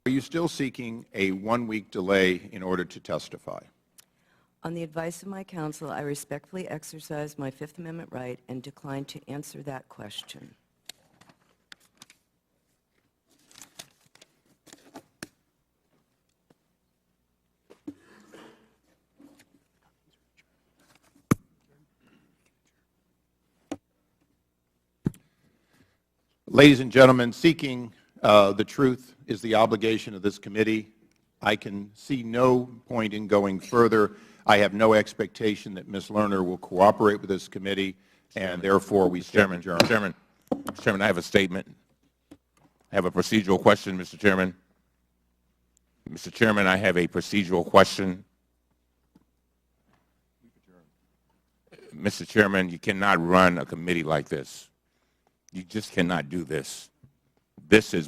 Are you still seeking a one-week delay in order to testify? On the advice of my counsel, I respectfully exercise my Fifth Amendment right and decline to answer that question. Ladies and gentlemen, seeking the truth is the obligation of this committee. I can see no point in going further. I have no expectation that Ms. Lerner will cooperate with this committee, and therefore we stand adjourned. Chairman, I have a statement. I have a procedural question, Mr. Chairman. Mr. Chairman, I have a procedural question. Mr. Chairman, you cannot run a committee like this. You just cannot do this.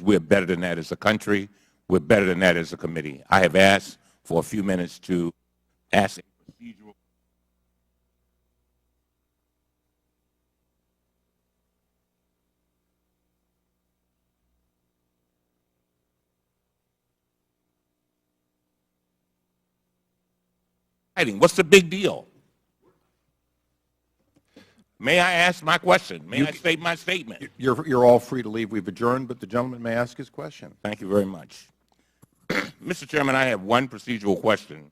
We're better than that as a country. We're better than that as a committee. I have asked for a few minutes to ask a procedural. What's the big deal? May I ask my question? May I state my statement? You're all free to leave. We've adjourned, but the gentleman may ask his question. Thank you very much. Mr. Chairman, I have one procedural question,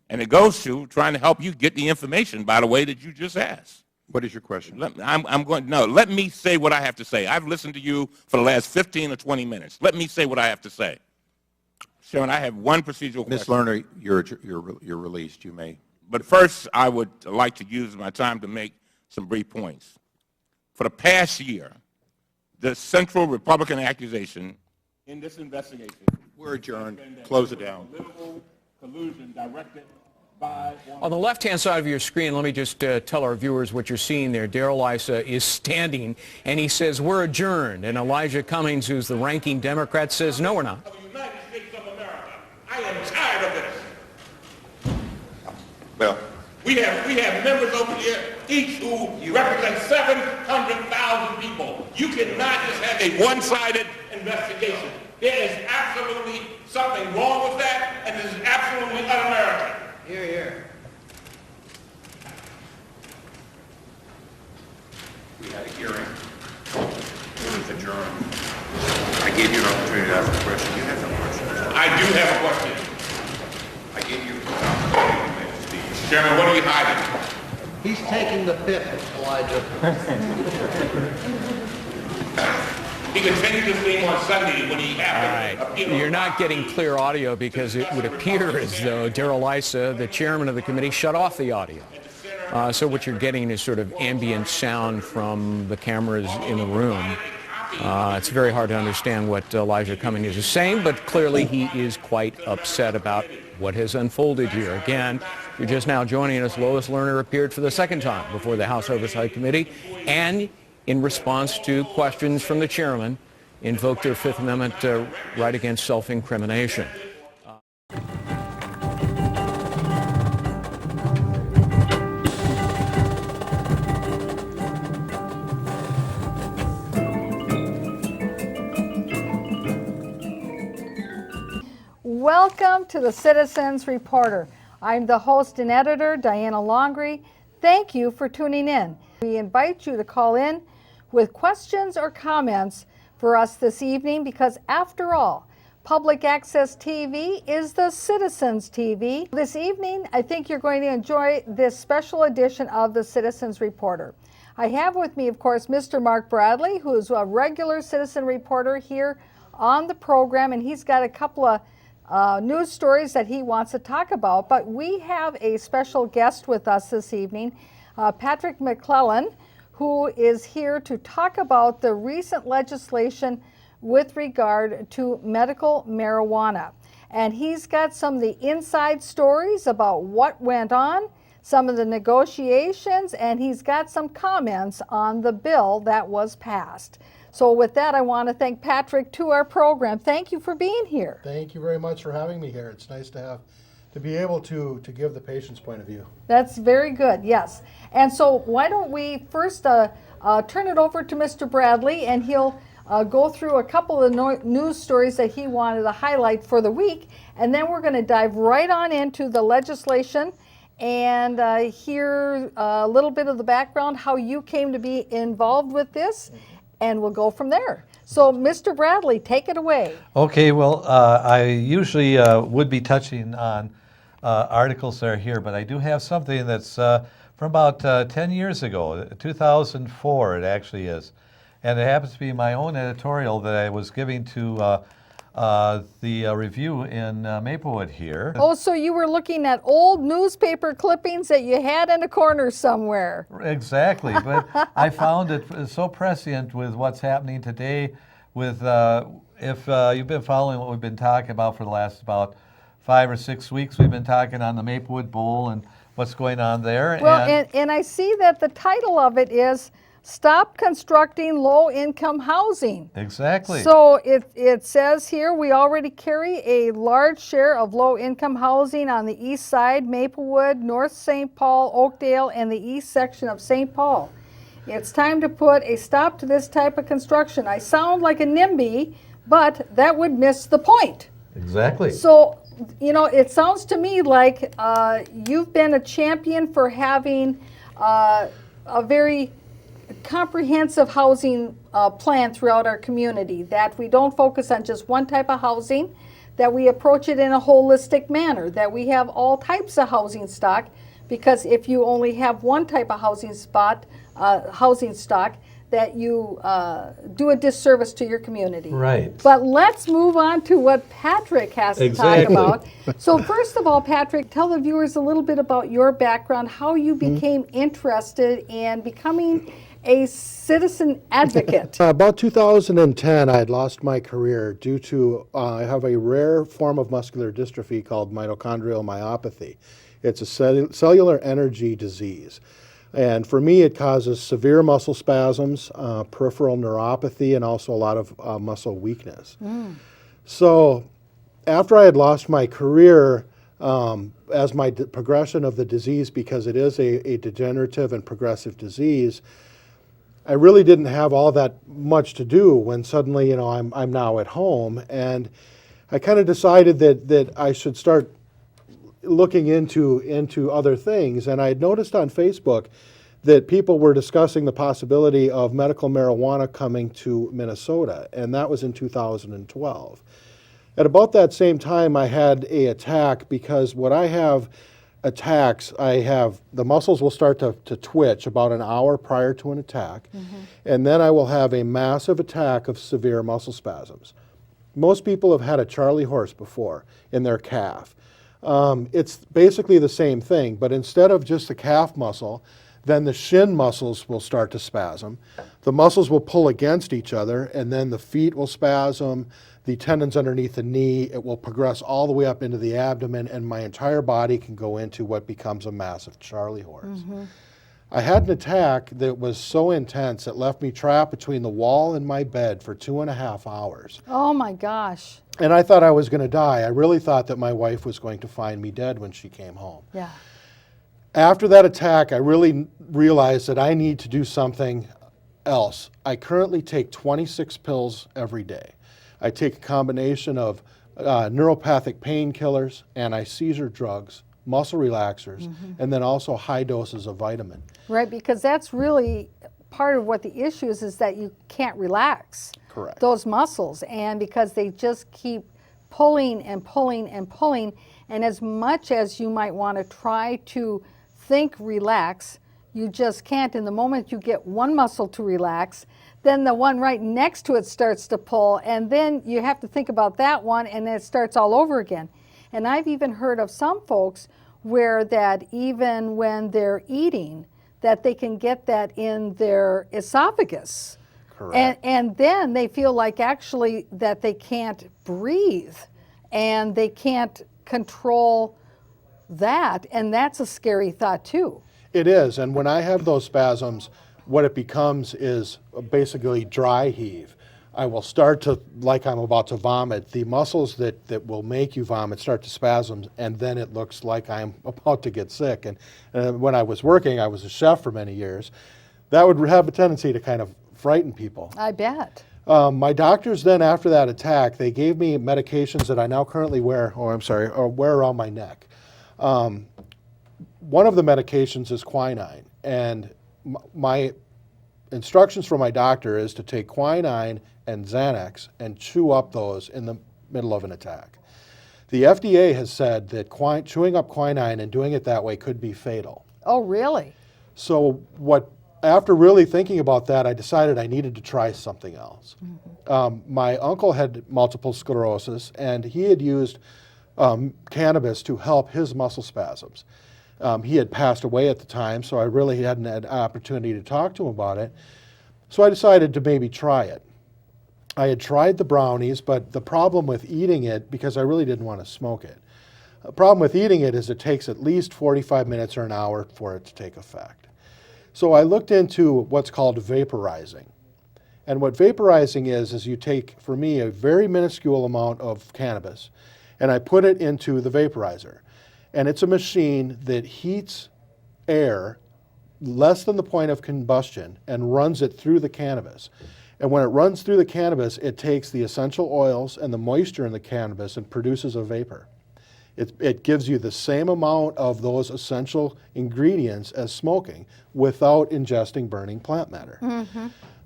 and it goes to trying to help you get the information by the way that you just asked. What is your question? Let me say what I have to say. I've listened to you for the last 15 or 20 minutes. Let me say what I have to say. Chairman, I have one procedural question. Ms. Lerner, you're released. You may. But first, I would like to use my time to make some brief points. For the past year, the central Republican accusation in this investigation. We're adjourned. Close it down. Political collusion directed by. On the left-hand side of your screen, let me just tell our viewers what you're seeing there. Darrell Issa is standing, and he says, "We're adjourned." And Elijah Cummings, who's the ranking Democrat, says, "No, we're not." Of the United States of America. I am tired of this. Well, We have members over here, each who represent 700,000 people. You cannot just have a one-sided investigation. There is absolutely something wrong with that, and this is absolutely un-American. Here, here. we had a hearing. It was adjourned. I gave you an opportunity to ask a question. You have some questions. I do have a question. I gave you an opportunity to make a speech. Chairman, what are you hiding? He's taking the fifth, Elijah. He continued to theme on Sunday when he happened. All right. You're not getting clear audio because it would appear as though Darrell Issa, the chairman of the committee, shut off the audio. So what you're getting is sort of ambient sound from the cameras in the room. It's very hard to understand what Elijah Cummings is saying, but clearly he is quite upset about what has unfolded here. Again, you're just now joining us. Lois Lerner appeared for the second time before the House Oversight Committee, and in response to questions from the chairman, invoked their Fifth Amendment right against self-incrimination. Welcome to the Citizens Reporter. I'm the host and editor, Diana Longry. Thank you for tuning in. We invite you to call in with questions or comments for us this evening because, after all, public access TV is the Citizens TV. This evening, I think you're going to enjoy this special edition of the Citizens Reporter. I have with me, of course, Mr. Mark Bradley, who is a regular citizen reporter here on the program, and he's got a couple of news stories that he wants to talk about. But we have a special guest with us this evening, Patrick McClellan, who is here to talk about the recent legislation with regard to medical marijuana. And he's got some of the inside stories about what went on, some of the negotiations, and he's got some comments on the bill that was passed. So with that, I want to thank Patrick to our program. Thank you for being here. Thank you very much for having me here. It's nice to be able to give the patient's point of view. That's very good, yes. And so why don't we first turn it over to Mr. Bradley, and he'll go through a couple of news stories that he wanted to highlight for the week, and then we're going to dive right on into the legislation and hear a little bit of the background, how you came to be involved with this, and we'll go from there. So, Mr. Bradley, take it away. Okay, well, I usually would be touching on articles that are here, but I do have something that's from about 10 years ago, 2004 it actually is. And it happens to be my own editorial that I was giving to the review in Maplewood here. Oh, so you were looking at old newspaper clippings that you had in a corner somewhere. Exactly, but I found it so prescient with what's happening today with, if you've been following what we've been talking about for the last about 5 or 6 weeks, we've been talking on the Maplewood Bowl and what's going on there. Well, and I see that the title of it is Stop Constructing Low-Income Housing. Exactly. So it says here we already carry a large share of low-income housing on the east side, Maplewood, North St. Paul, Oakdale, and the east section of St. Paul. It's time to put a stop to this type of construction. I sound like a NIMBY, but that would miss the point. Exactly. So, you know, it sounds to me like you've been a champion for having a very comprehensive housing plan throughout our community, that we don't focus on just one type of housing, that we approach it in a holistic manner, that we have all types of housing stock, because if you only have one type of housing stock, that you do a disservice to your community. Right. But let's move on to what Patrick has to Exactly. talk about. So first of all, Patrick, tell the viewers a little bit about your background, how you became interested in becoming a citizen advocate. About 2010, I had lost my career due to, I have a rare form of muscular dystrophy called mitochondrial myopathy. It's a cellular energy disease. And for me, it causes severe muscle spasms, peripheral neuropathy, and also a lot of muscle weakness. So after I had lost my career, as my progression of the disease, because it is a degenerative and progressive disease, I really didn't have all that much to do when suddenly, you know, I'm now at home, and I kind of decided that I should start looking into other things. And I had noticed on Facebook that people were discussing the possibility of medical marijuana coming to Minnesota, and that was in 2012. At about that same time, I had an attack, because what I have attacks, the muscles will start to twitch about an hour prior to an attack, and then I will have a massive attack of severe muscle spasms. Most people have had a Charlie horse before in their calf. It's basically the same thing, but instead of just the calf muscle, then the shin muscles will start to spasm. The muscles will pull against each other, and then the feet will spasm, the tendons underneath the knee, it will progress all the way up into the abdomen, and my entire body can go into what becomes a massive Charlie horse. I had an attack that was so intense it left me trapped between the wall and my bed for 2.5 hours. Oh my gosh. And I thought I was going to die. I really thought that my wife was going to find me dead when she came home. Yeah. After that attack, I really realized that I need to do something else. I currently take 26 pills every day. I take a combination of neuropathic painkillers, anti-seizure drugs, muscle relaxers, and then also high doses of vitamin. Right, because that's really part of what the issue is that you can't relax Correct. those muscles, and because they just keep pulling and pulling and pulling, and as much as you might want to try to think relax, you just can't. In the moment you get one muscle to relax, then the one right next to it starts to pull, and then you have to think about that one, and then it starts all over again. And I've even heard of some folks where that even when they're eating, that they can get that in their esophagus. Correct. And then they feel like actually that they can't breathe, and they can't control that, and that's a scary thought too. It is, and when I have those spasms, what it becomes is basically dry heave. I will start to, like I'm about to vomit, the muscles that will make you vomit start to spasm, and then it looks like I'm about to get sick. And when I was working, I was a chef for many years, that would have a tendency to kind of frighten people. I bet. My doctors then, after that attack, they gave me medications that I now currently wear, or wear around my neck. One of the medications is quinine, and my instructions from my doctor is to take quinine and Xanax and chew up those in the middle of an attack. The FDA has said that chewing up quinine and doing it that way could be fatal. Oh, really? So after really thinking about that, I decided I needed to try something else. My uncle had multiple sclerosis, and he had used cannabis to help his muscle spasms. He had passed away at the time, so I really hadn't had an opportunity to talk to him about it. So I decided to maybe try it. I had tried the brownies, but the problem with eating it, because I really didn't want to smoke it, the problem with eating it is it takes at least 45 minutes or an hour for it to take effect. So I looked into what's called vaporizing. And what vaporizing is you take, for me, a very minuscule amount of cannabis, and I put it into the vaporizer. And it's a machine that heats air less than the point of combustion and runs it through the cannabis. And when it runs through the cannabis, it takes the essential oils and the moisture in the cannabis and produces a vapor. It gives you the same amount of those essential ingredients as smoking without ingesting burning plant matter.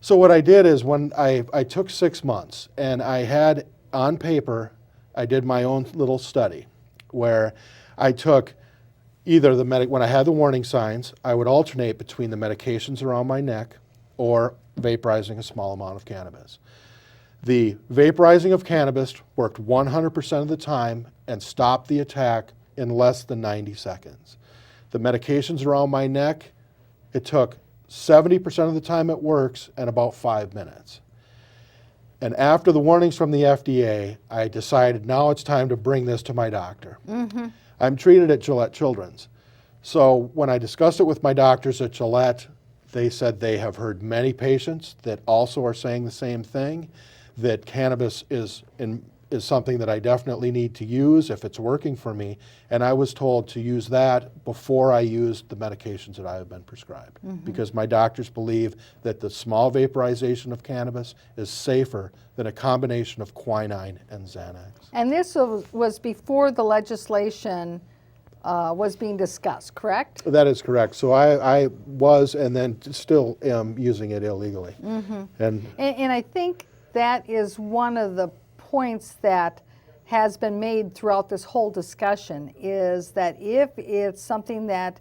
So what I did is when I took 6 months and I had on paper, I did my own little study where I took either when I had the warning signs, I would alternate between the medications around my neck or vaporizing a small amount of cannabis. The vaporizing of cannabis worked 100% of the time and stopped the attack in less than 90 seconds. The medications around my neck, it took 70% of the time it works and about 5 minutes. And after the warnings from the FDA, I decided now it's time to bring this to my doctor. I'm treated at Gillette Children's. So when I discussed it with my doctors at Gillette, they said they have heard many patients that also are saying the same thing, that cannabis is something that I definitely need to use if it's working for me. And I was told to use that before I used the medications that I have been prescribed. Because my doctors believe that the small vaporization of cannabis is safer than a combination of quinine and Xanax. And this was before the legislation was being discussed, correct? That is correct. So I was and then still am using it illegally. And I think that is one of the points that has been made throughout this whole discussion, is that if it's something that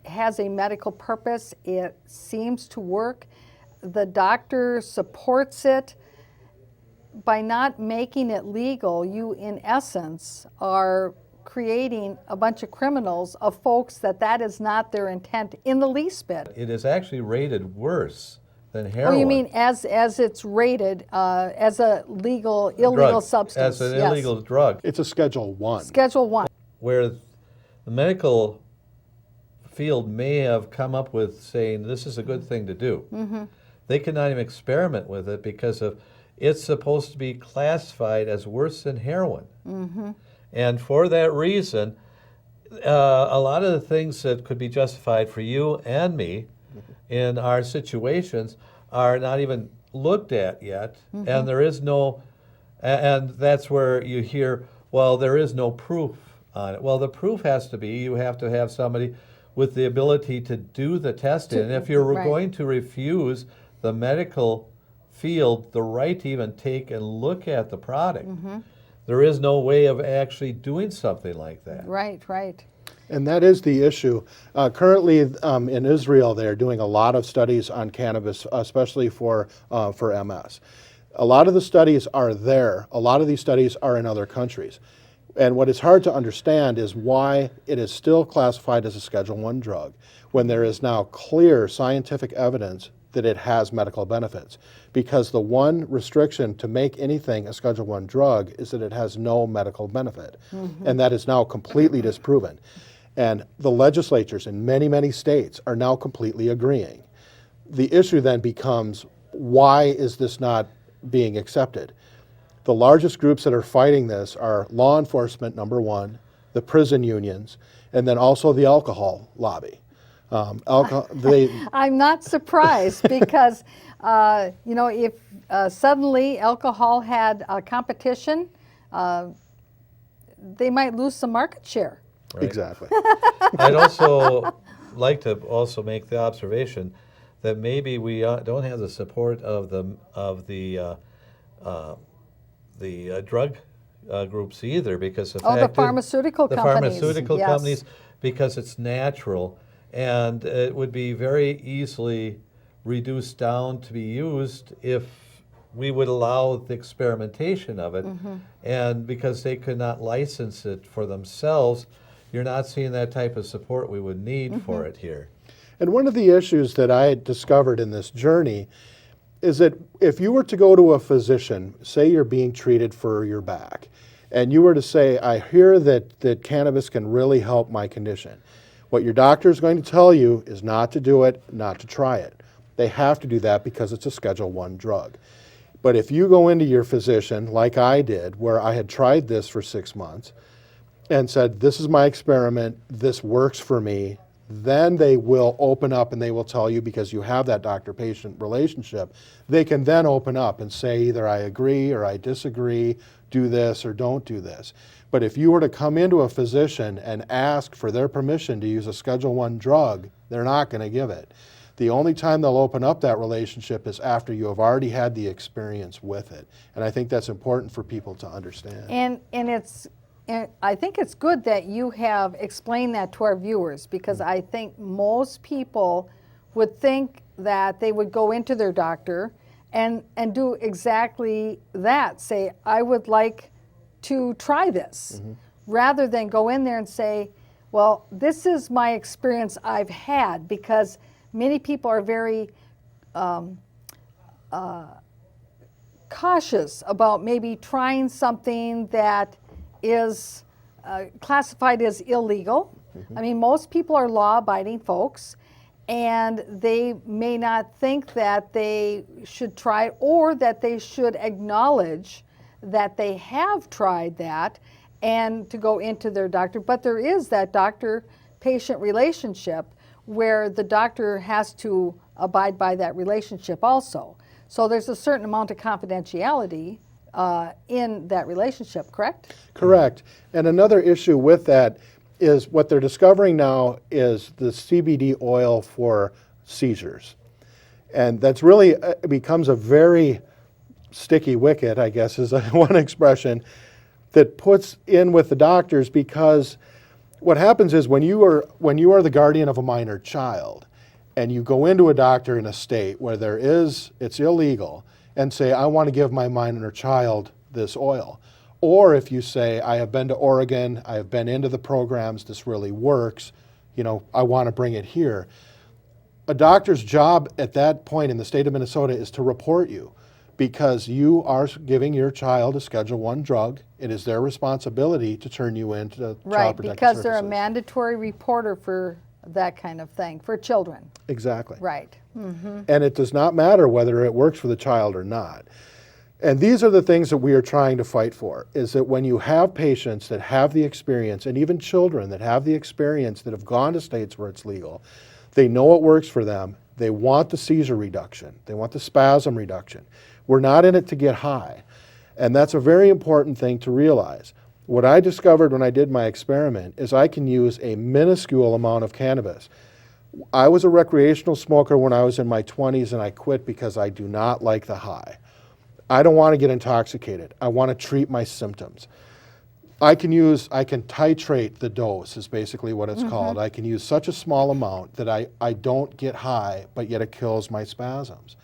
has a medical purpose, it seems to work, the doctor supports it. By not making it legal, you in essence are creating a bunch of criminals of folks that is not their intent in the least bit. It is actually rated worse than heroin. Oh, you mean as it's rated as a illegal substance? As an yes. illegal drug. it's a Schedule 1. Schedule 1. Where the medical field may have come up with saying this is a good thing to do. They cannot even experiment with it because it's supposed to be classified as worse than heroin. And for that reason, a lot of the things that could be justified for you and me in our situations are not even looked at yet, and there is no, and that's where you hear, well, there is no proof on it. Well, the proof has to be you have to have somebody with the ability to do the testing. And if you're going to refuse the medical field the right to even take and look at the product, there is no way of actually doing something like that. Right. And that is the issue. Currently in Israel, they're doing a lot of studies on cannabis, especially for MS. A lot of the studies are there. A lot of these studies are in other countries. And what is hard to understand is why it is still classified as a Schedule 1 drug when there is now clear scientific evidence that it has medical benefits. Because the one restriction to make anything a Schedule 1 drug is that it has no medical benefit. And that is now completely disproven. And the legislatures in many, many states are now completely agreeing. The issue then becomes, why is this not being accepted? The largest groups that are fighting this are law enforcement, number one, the prison unions, and then also the alcohol lobby. Alcohol, I'm not surprised because, if suddenly alcohol had a competition, they might lose some market share. exactly. I'd also like to also make the observation that maybe we don't have the support of the drug groups either, because the The fact is- pharmaceutical the companies. pharmaceutical yes. companies, because it's natural and it would be very easily reduced down to be used if we would allow the experimentation of it. And because they could not license it for themselves, you're not seeing that type of support we would need for it here. And one of the issues that I had discovered in this journey is that if you were to go to a physician, say you're being treated for your back, and you were to say, I hear that cannabis can really help my condition, what your doctor is going to tell you is not to do it, not to try it. They have to do that because it's a Schedule I drug. But if you go into your physician, like I did, where I had tried this for 6 months, and said, this is my experiment, this works for me, then they will open up and they will tell you, because you have that doctor-patient relationship, they can then open up and say either I agree or I disagree, do this or don't do this. But if you were to come into a physician and ask for their permission to use a Schedule I drug, they're not going to give it. The only time they'll open up that relationship is after you have already had the experience with it. And I think that's important for people to understand. And I think it's good that you have explained that to our viewers, because I think most people would think that they would go into their doctor and do exactly that, say, I would like to try this, rather than go in there and say, well, this is my experience I've had, because many people are very cautious about maybe trying something that is classified as illegal. I mean, most people are law-abiding folks, and they may not think that they should try it, or that they should acknowledge that they have tried that and to go into their doctor. But there is that doctor-patient relationship where the doctor has to abide by that relationship also. So there's a certain amount of confidentiality in that relationship, correct? Correct. And another issue with that is what they're discovering now is the CBD oil for seizures. And that's really it becomes a very sticky wicket, I guess is one expression, that puts in with the doctors, because what happens is when you are the guardian of a minor child and you go into a doctor in a state where it's illegal, and say, I want to give my minor child this oil. Or if you say, I have been to Oregon, I have been into the programs, this really works, I want to bring it here. A doctor's job at that point in the state of Minnesota is to report you, because you are giving your child a Schedule I drug. It is their responsibility to turn you into Child Protective Services. Because they're a mandatory reporter for that kind of thing, for children. Exactly. Right. And it does not matter whether it works for the child or not. And these are the things that we are trying to fight for, is that when you have patients that have the experience, and even children that have the experience that have gone to states where it's legal, they know it works for them, they want the seizure reduction, they want the spasm reduction. We're not in it to get high. And that's a very important thing to realize. What I discovered when I did my experiment is I can use a minuscule amount of cannabis. I was a recreational smoker when I was in my 20s, and I quit because I do not like the high. I don't want to get intoxicated. I want to treat my symptoms. I can titrate the dose is basically what it's called. I can use such a small amount that I don't get high, but yet it kills my spasms.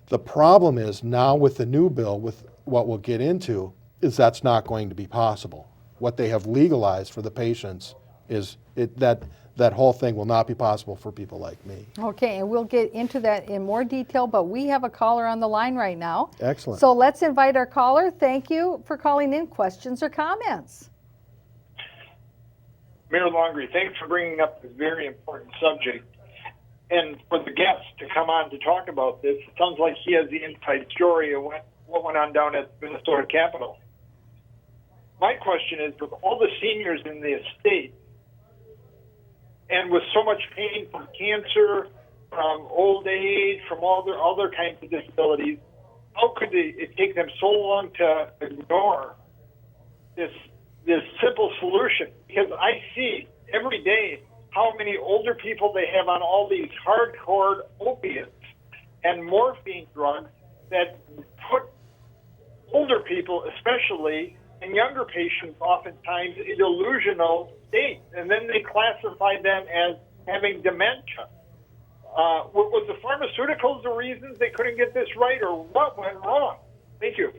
The problem is now with the new bill, with what we'll get into, is that's not going to be possible. What they have legalized for the patients is that whole thing will not be possible for people like me. Okay, and we'll get into that in more detail, but we have a caller on the line right now. Excellent. So let's invite our caller. Thank you for calling in. Questions or comments? Mayor Longry, thanks for bringing up this very important subject. And for the guest to come on to talk about this, it sounds like he has the inside story of what went on down at the Minnesota Capitol. My question is, with all the seniors in the estate, and with so much pain from cancer, from old age, from all their other kinds of disabilities, how could it take them so long to ignore this simple solution? Because I see every day how many older people they have on all these hardcore opiates and morphine drugs that put older people, especially, and younger patients oftentimes in delusional states, and then they classify them as having dementia. Was the pharmaceuticals the reasons they couldn't get this right, or what went wrong? Thank you.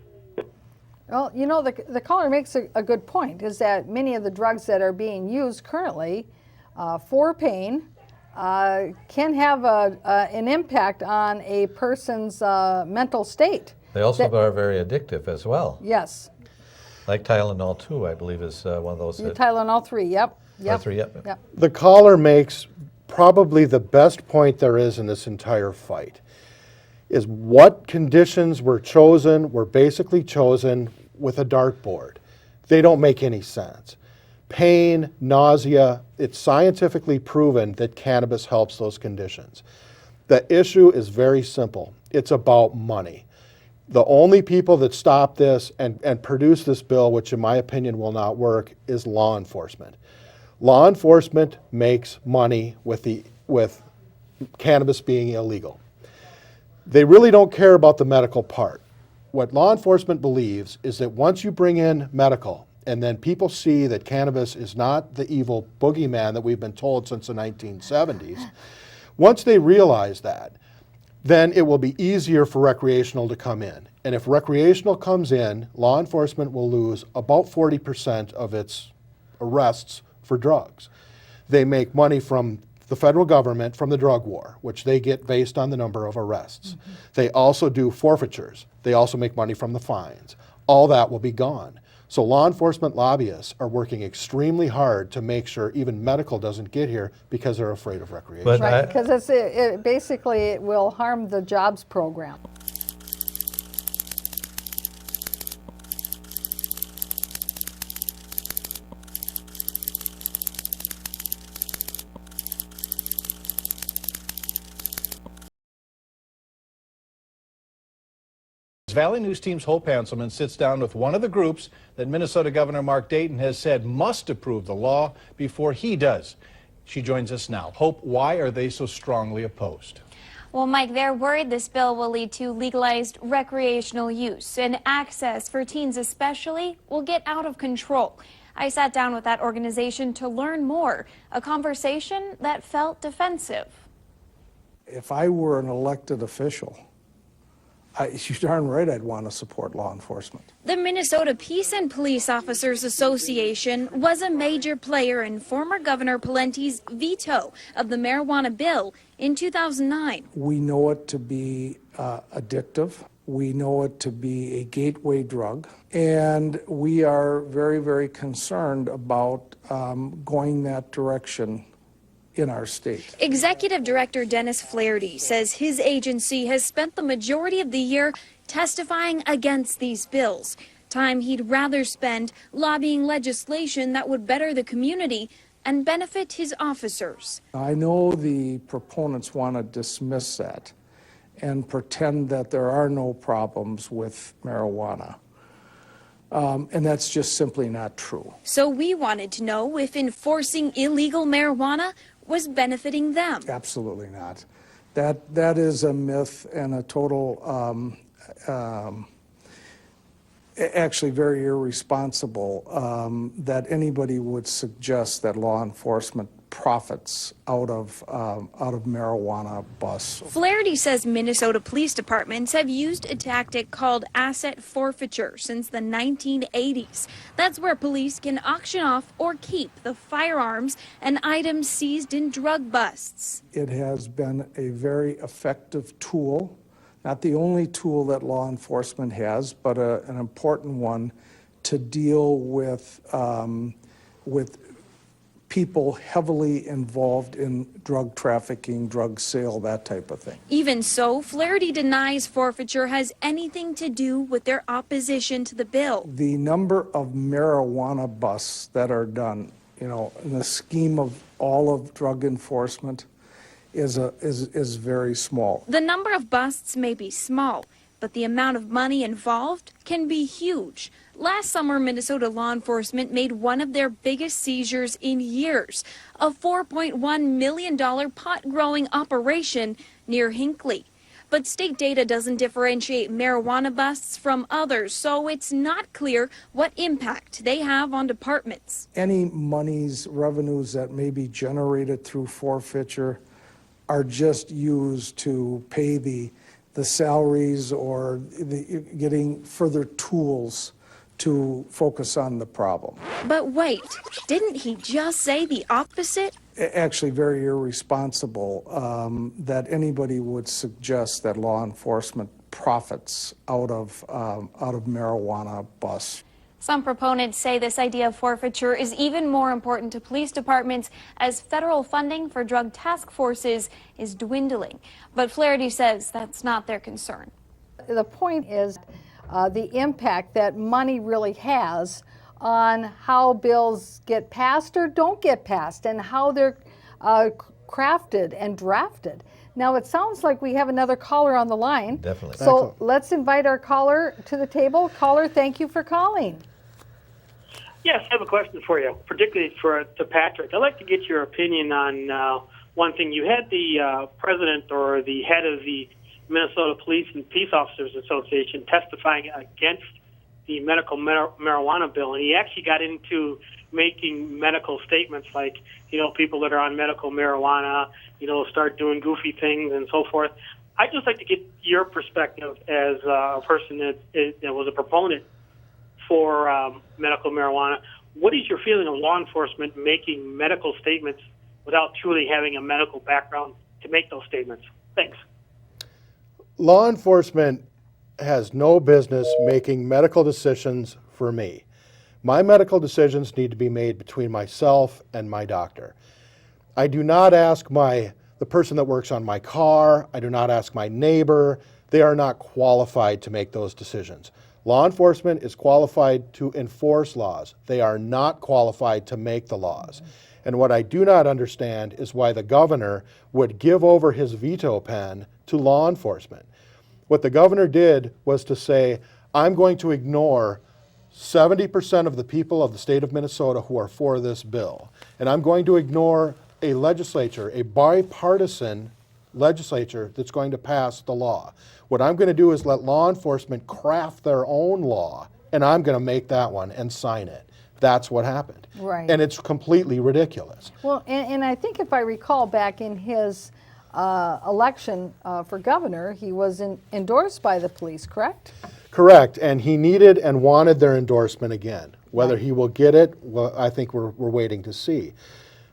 Well, you know, the caller makes a good point, is that many of the drugs that are being used currently for pain can have an impact on a person's mental state. They also are very addictive as well. Yes. Like Tylenol 2, I believe, is one of those. Tylenol 3, yep. Or 3, yep. The caller makes probably the best point there is in this entire fight, is what conditions were basically chosen with a dartboard. They don't make any sense. Pain, nausea, it's scientifically proven that cannabis helps those conditions. The issue is very simple. It's about money. The only people that stop this and produce this bill, which in my opinion will not work, is law enforcement. Law enforcement makes money with cannabis being illegal. They really don't care about the medical part. What law enforcement believes is that once you bring in medical, and then people see that cannabis is not the evil boogeyman that we've been told since the 1970s, once they realize that, then it will be easier for recreational to come in. And if recreational comes in, law enforcement will lose about 40% of its arrests for drugs. They make money from the federal government from the drug war, which they get based on the number of arrests. Mm-hmm. They also do forfeitures. They also make money from the fines. All that will be gone. So law enforcement lobbyists are working extremely hard to make sure even medical doesn't get here because they're afraid of recreation. But right, because basically it will harm the jobs program. Valley News Team's Hope Hanselman sits down with one of the groups that Minnesota Governor Mark Dayton has said must approve the law before he does. She joins us now. Hope, why are they so strongly opposed? Well, Mike, they're worried this bill will lead to legalized recreational use, and access for teens especially will get out of control. I sat down with that organization to learn more, a conversation that felt defensive. If I were an elected official, you're darn right I'd want to support law enforcement. The Minnesota Peace and Police Officers Association was a major player in former Governor Pawlenty's veto of the marijuana bill in 2009. We know it to be addictive. We know it to be a gateway drug. And we are very, very concerned about going that direction in our state. Executive Director Dennis Flaherty says his agency has spent the majority of the year testifying against these bills, time he'd rather spend lobbying legislation that would better the community and benefit his officers. I know the proponents want to dismiss that and pretend that there are no problems with marijuana. And that's just simply not true. So we wanted to know if enforcing illegal marijuana was benefiting them. Absolutely not. That is a myth and a total, actually very irresponsible that anybody would suggest that law enforcement profits out of marijuana busts. Flaherty says Minnesota police departments have used a tactic called asset forfeiture since the 1980s. That's where police can auction off or keep the firearms and items seized in drug busts. It has been a very effective tool, not the only tool that law enforcement has, but an important one to deal with people heavily involved in drug trafficking, drug sale, that type of thing. Even so, Flaherty denies forfeiture has anything to do with their opposition to the bill. The number of marijuana busts that are done in the scheme of all of drug enforcement, is very small. The number of busts may be small, but the amount of money involved can be huge. Last summer, Minnesota law enforcement made one of their biggest seizures in years, a $4.1 million pot-growing operation near Hinckley. But state data doesn't differentiate marijuana busts from others, so it's not clear what impact they have on departments. Any monies, revenues that may be generated through forfeiture are just used to pay the salaries or getting further tools to focus on the problem. But wait, didn't he just say the opposite? Actually, very irresponsible that anybody would suggest that law enforcement profits out of marijuana busts. Some proponents say this idea of forfeiture is even more important to police departments as federal funding for drug task forces is dwindling. But Flaherty says that's not their concern. The point is the impact that money really has on how bills get passed or don't get passed and how they're crafted and drafted. Now, it sounds like we have another caller on the line. Definitely. So let's invite our caller to the table. Caller, thank you for calling. Yes, I have a question for you, particularly to Patrick. I'd like to get your opinion on one thing. You had the president or the head of the Minnesota Police and Peace Officers Association testifying against the medical marijuana bill, and he actually got into making medical statements like, people that are on medical marijuana, start doing goofy things and so forth. I'd just like to get your perspective as a person that was a proponent for medical marijuana. What is your feeling of law enforcement making medical statements without truly having a medical background to make those statements? Thanks. Law enforcement has no business making medical decisions for me. My medical decisions need to be made between myself and my doctor. I do not ask the person that works on my car. I do not ask my neighbor. They are not qualified to make those decisions. Law enforcement is qualified to enforce laws. They are not qualified to make the laws. And what I do not understand is why the governor would give over his veto pen to law enforcement. What the governor did was to say, I'm going to ignore 70% of the people of the state of Minnesota who are for this bill. And I'm going to ignore a legislature, a bipartisan legislature that's going to pass the law. What I'm going to do is let law enforcement craft their own law, and I'm going to make that one and sign it. That's what happened. Right. And it's completely ridiculous. Well, and I think if I recall back in his election for governor, he was endorsed by the police, correct? Correct, and he needed and wanted their endorsement again. Whether he will get it, well, I think we're waiting to see.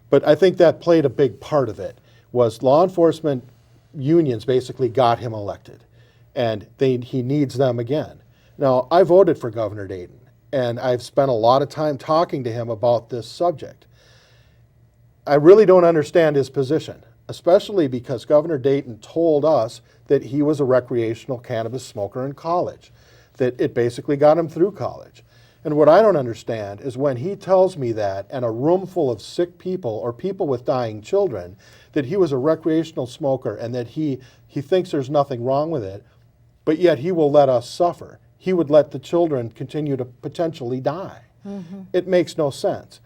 But I think that played a big part of it, was law enforcement unions basically got him elected, and he needs them again. Now, I voted for Governor Dayton, and I've spent a lot of time talking to him about this subject. I really don't understand his position, especially because Governor Dayton told us that he was a recreational cannabis smoker in college, that it basically got him through college. And what I don't understand is when he tells me that, and a room full of sick people or people with dying children, that he was a recreational smoker and that he thinks there's nothing wrong with it, but yet he will let us suffer. He would let the children continue to potentially die. Mm-hmm. It makes no sense.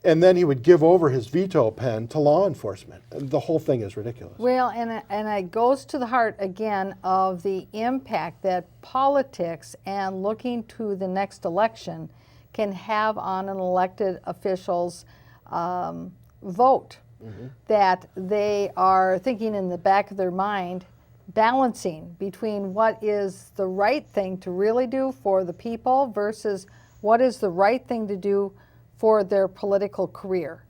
And then he would give over his veto pen to law enforcement. The whole thing is ridiculous. Well, and it goes to the heart again of the impact that politics and looking to the next election can have on an elected official's vote. Mm-hmm. That they are thinking in the back of their mind, balancing between what is the right thing to really do for the people versus what is the right thing to do for their political career.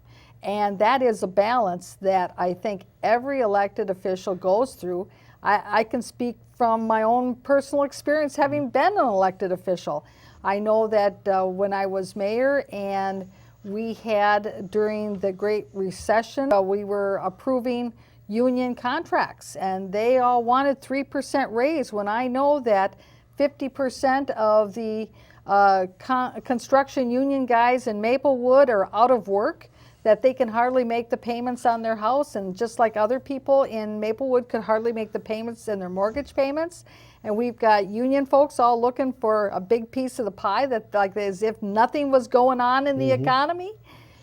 And that is a balance that I think every elected official goes through. I can speak from my own personal experience having been an elected official. I know that when I was mayor and we had during the Great Recession, we were approving union contracts and they all wanted 3% raise when I know that 50% of the construction union guys in Maplewood are out of work, that they can hardly make the payments on their house, and just like other people in Maplewood could hardly make the payments in their mortgage payments. And we've got union folks all looking for a big piece of the pie, that like as if nothing was going on in the economy.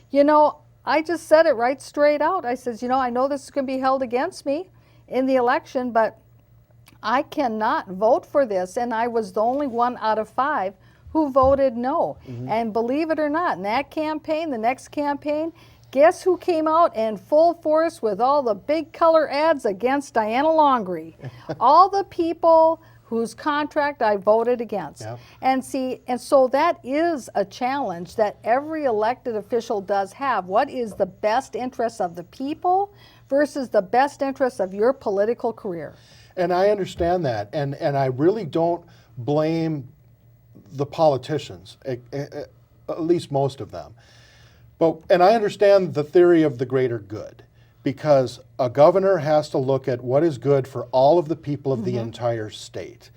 You know, I just said it right straight out. I says, you know, I know this is going to be held against me in the election, but I cannot vote for this. And I was the only one out of 5 who voted no. And believe it or not, in that campaign, the next campaign, guess who came out in full force with all the big color ads against Diana Longry? All the people whose contract I voted against. Yep. And so that is a challenge that every elected official does have. What is the best interest of the people versus the best interest of your political career? And I understand that, and I really don't blame the politicians, at least most of them. And I understand the theory of the greater good, because a governor has to look at what is good for all of the people of the entire state.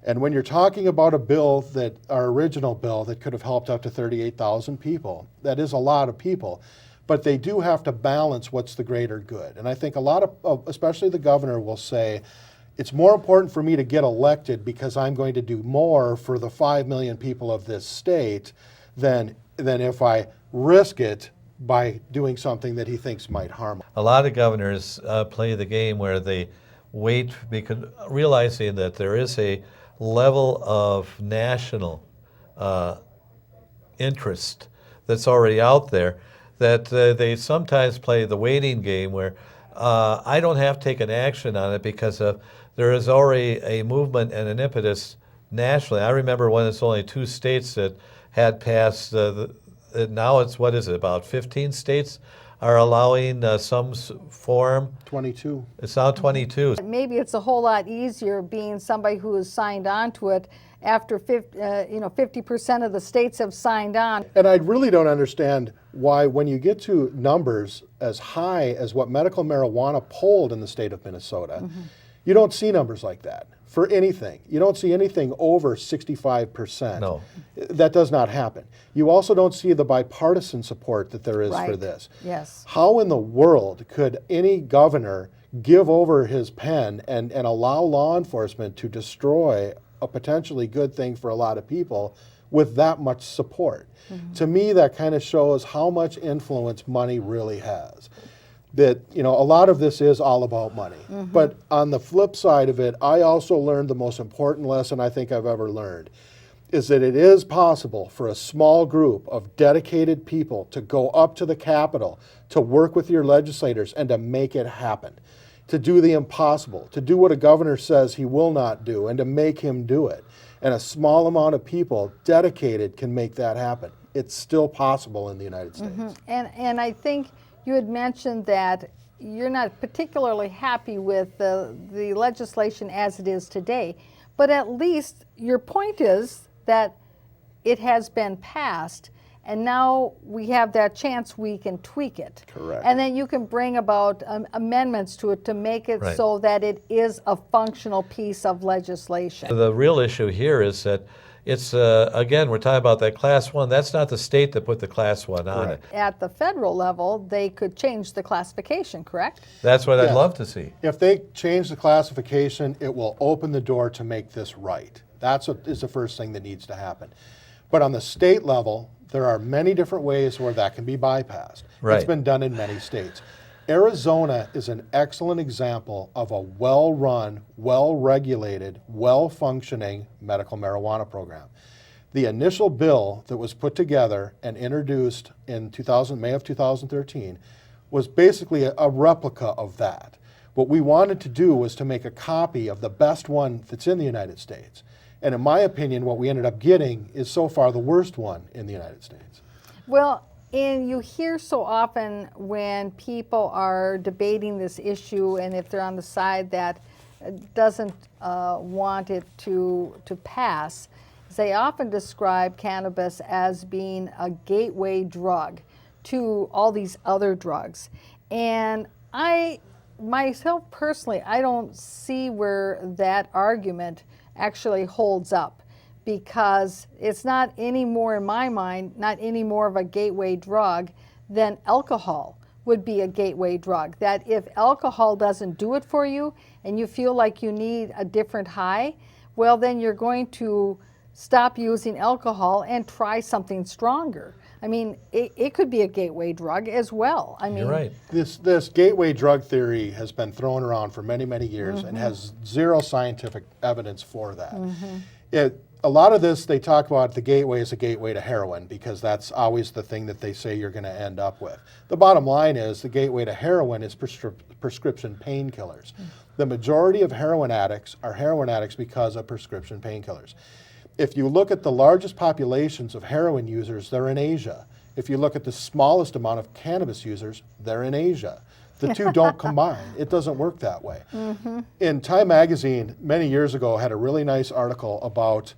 And when you're talking about a bill that, our original bill, that could have helped up to 38,000 people, that is a lot of people. But they do have to balance what's the greater good. And I think a lot of, especially the governor, will say, it's more important for me to get elected because I'm going to do more for the 5 million people of this state than if I risk it by doing something that he thinks might harm. A lot of governors play the game where they wait, because realizing that there is a level of national interest that's already out there, that they sometimes play the waiting game where I don't have to take an action on it because there is already a movement and an impetus nationally. I remember when it's only 2 states that had passed, now it's, what is it, about 15 states are allowing some form. 22. It's now 22. Maybe it's a whole lot easier being somebody who has signed on to it after 50% of the states have signed on. And I really don't understand why, when you get to numbers as high as what medical marijuana polled in the state of Minnesota, you don't see numbers like that for anything. You don't see anything over 65%. No. That does not happen. You also don't see the bipartisan support that there is for this. Yes. How in the world could any governor give over his pen and allow law enforcement to destroy a potentially good thing for a lot of people with that much support? To me, that kind of shows how much influence money really has. That, you know, a lot of this is all about money. But on the flip side of it, I also learned the most important lesson I think I've ever learned, is that it is possible for a small group of dedicated people to go up to the Capitol, to work with your legislators and to make it happen, to do the impossible, to do what a governor says he will not do and to make him do it. And a small amount of people dedicated can make that happen. It's still possible in the United States. And I think you had mentioned that you're not particularly happy with the legislation as it is today, but at least your point is that it has been passed, and now we have that chance we can tweak it. Correct. And then you can bring about amendments to it to make it Right. so that it is a functional piece of legislation. The real issue here is that it's, again, we're talking about that Class 1. That's not the state that put the Class 1 on it. At the federal level, they could change the classification, correct? That's what I'd Yes. love to see. If they change the classification, it will open the door to make this right. That's what is the first thing that needs to happen. But on the state level, there are many different ways where that can be bypassed. Right. It's been done in many states. Arizona is an excellent example of a well-run, well-regulated, well-functioning medical marijuana program. The initial bill that was put together and introduced in May of 2013 was basically a replica of that. What we wanted to do was to make a copy of the best one that's in the United States. And in my opinion, what we ended up getting is so far the worst one in the United States. Well, and you hear so often when people are debating this issue, and if they're on the side that doesn't want it to pass, they often describe cannabis as being a gateway drug to all these other drugs. And myself personally, I don't see where that argument actually holds up, because it's not any more, in my mind, not any more of a gateway drug than alcohol would be a gateway drug. That if alcohol doesn't do it for you and you feel like you need a different high, well, then you're going to stop using alcohol and try something stronger. I mean, it could be a gateway drug as well. I mean, You're right. This gateway drug theory has been thrown around for many, many years and has zero scientific evidence for that. A lot of this, they talk about the gateway as a gateway to heroin because that's always the thing that they say you're going to end up with. The bottom line is the gateway to heroin is prescription painkillers. The majority of heroin addicts are heroin addicts because of prescription painkillers. If you look at the largest populations of heroin users, they're in Asia. If you look at the smallest amount of cannabis users, they're in Asia. The two don't combine. It doesn't work that way. In Time Magazine, many years ago, had a really nice article about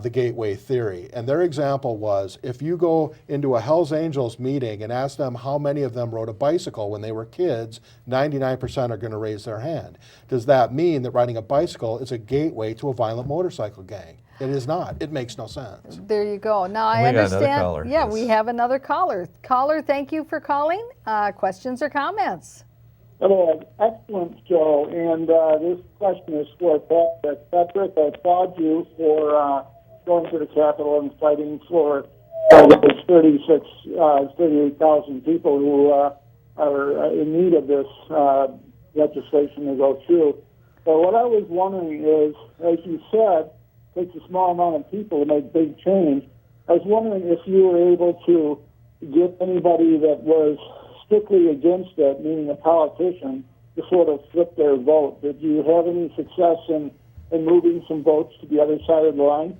the gateway theory. And their example was, if you go into a Hells Angels meeting and ask them how many of them rode a bicycle when they were kids, 99% are going to raise their hand. Does that mean that riding a bicycle is a gateway to a violent motorcycle gang? It is not. It makes no sense. there you go. Now I We got another understand. caller, Yeah, yes. we have another caller. Caller, thank you for calling. Questions or comments? Hello, excellent show. And this question is for Patrick. Patrick, I applaud you for going to the Capitol and fighting for those 38,000 people who are in need of this legislation to go through. But what I was wondering is, as you said, it takes a small amount of people to make big change. I was wondering if you were able to get anybody that was strictly against it, meaning a politician, to sort of flip their vote. Did you have any success in moving some votes to the other side of the line?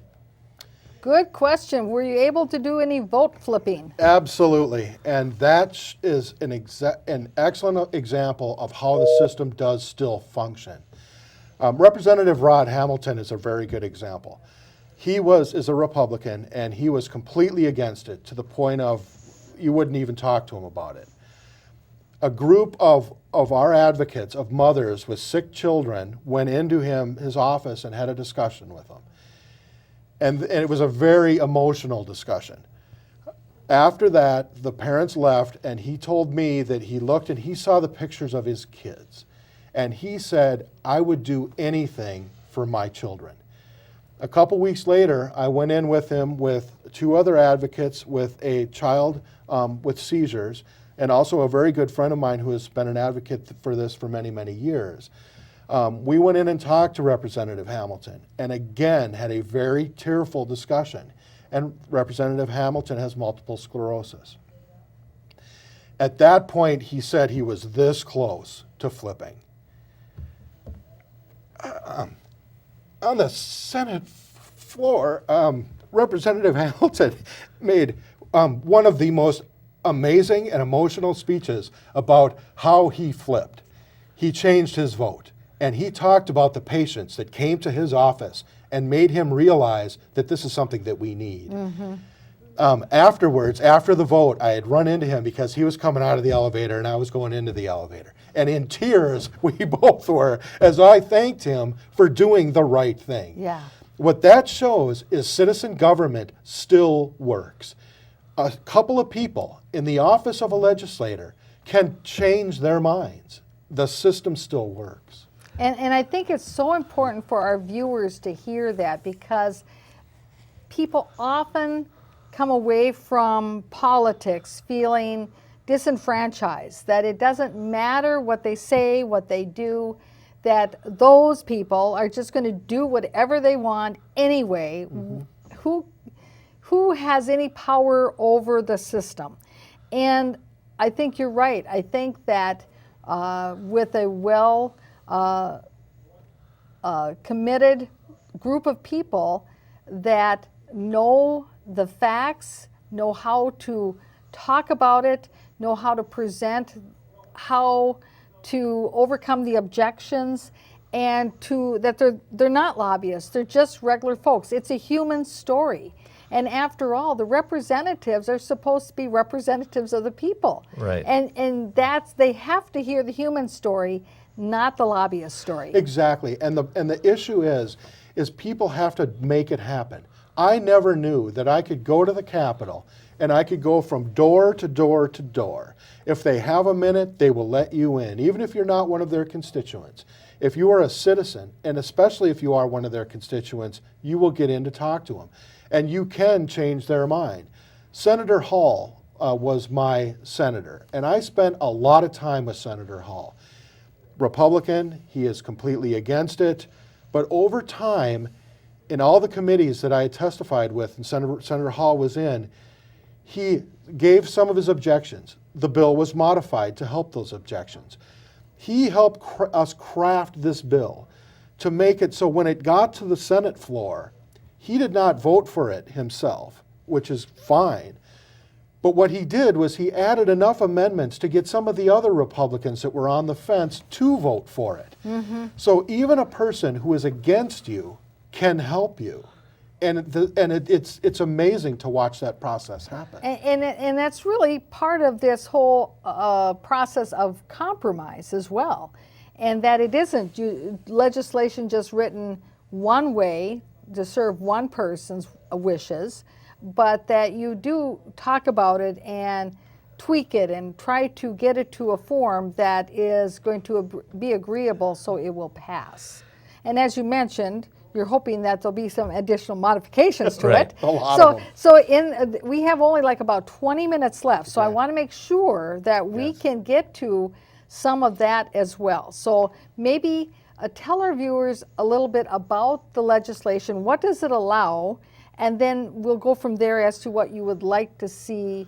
Good question. Were you able to do any vote flipping? Absolutely. And that is an excellent example of how the system does still function. Representative Rod Hamilton is a very good example. He is a Republican, and he was completely against it to the point of you wouldn't even talk to him about it. A group of our advocates, of mothers with sick children, went into his office and had a discussion with him. And it was a very emotional discussion. After that, the parents left, and he told me that he looked and he saw the pictures of his kids. And he said, I would do anything for my children. A couple weeks later, I went in with him with two other advocates with a child with seizures, and also a very good friend of mine who has been an advocate for this for many, many years. We went in and talked to Representative Hamilton, and again had a very tearful discussion. And Representative Hamilton has multiple sclerosis. At that point, he said he was this close to flipping. On the Senate floor, Representative Hamilton made one of the most amazing and emotional speeches about how he flipped. He changed his vote, and he talked about the patients that came to his office and made him realize that this is something that we need. Afterwards, after the vote, I had run into him because he was coming out of the elevator and I was going into the elevator. And in tears, we both were, as I thanked him for doing the right thing. Yeah. What that shows is citizen government still works. A couple of people in the office of a legislator can change their minds. The system still works. And I think it's so important for our viewers to hear that, because people often come away from politics feeling disenfranchised, that it doesn't matter what they say, what they do, that those people are just going to do whatever they want anyway. Who has any power over the system? And I think you're right. I think that with a committed group of people that know the facts, know how to talk about it, know how to present, how to overcome the objections, and that they're not lobbyists, they're just regular folks. It's a human story. And after all, the representatives are supposed to be representatives of the people. Right. And they have to hear the human story, not the lobbyist story. Exactly. And the issue is people have to make it happen. I never knew that I could go to the Capitol and I could go from door to door to door. If they have a minute, they will let you in, even if you're not one of their constituents. If you are a citizen, and especially if you are one of their constituents, you will get in to talk to them. And you can change their mind. Senator Hall was my senator, and I spent a lot of time with Senator Hall. Republican, he is completely against it, but over time, in all the committees that I testified with and Senator Hall was in, he gave some of his objections. The bill was modified to help those objections. He helped us craft this bill to make it so when it got to the Senate floor, he did not vote for it himself, which is fine. But what he did was he added enough amendments to get some of the other Republicans that were on the fence to vote for it. So even a person who is against you can help you. And it's amazing to watch that process happen. And that's really part of this whole process of compromise as well. And that it isn't legislation just written one way to serve one person's wishes, but that you do talk about it and tweak it and try to get it to a form that is going to be agreeable so it will pass. And as you mentioned, you're hoping that there'll be some additional modifications to Right. it. A lot of them. So we have only like about 20 minutes left, so I want to make sure that we can get to some of that as well. So maybe tell our viewers a little bit about the legislation. What does it allow? And then we'll go from there as to what you would like to see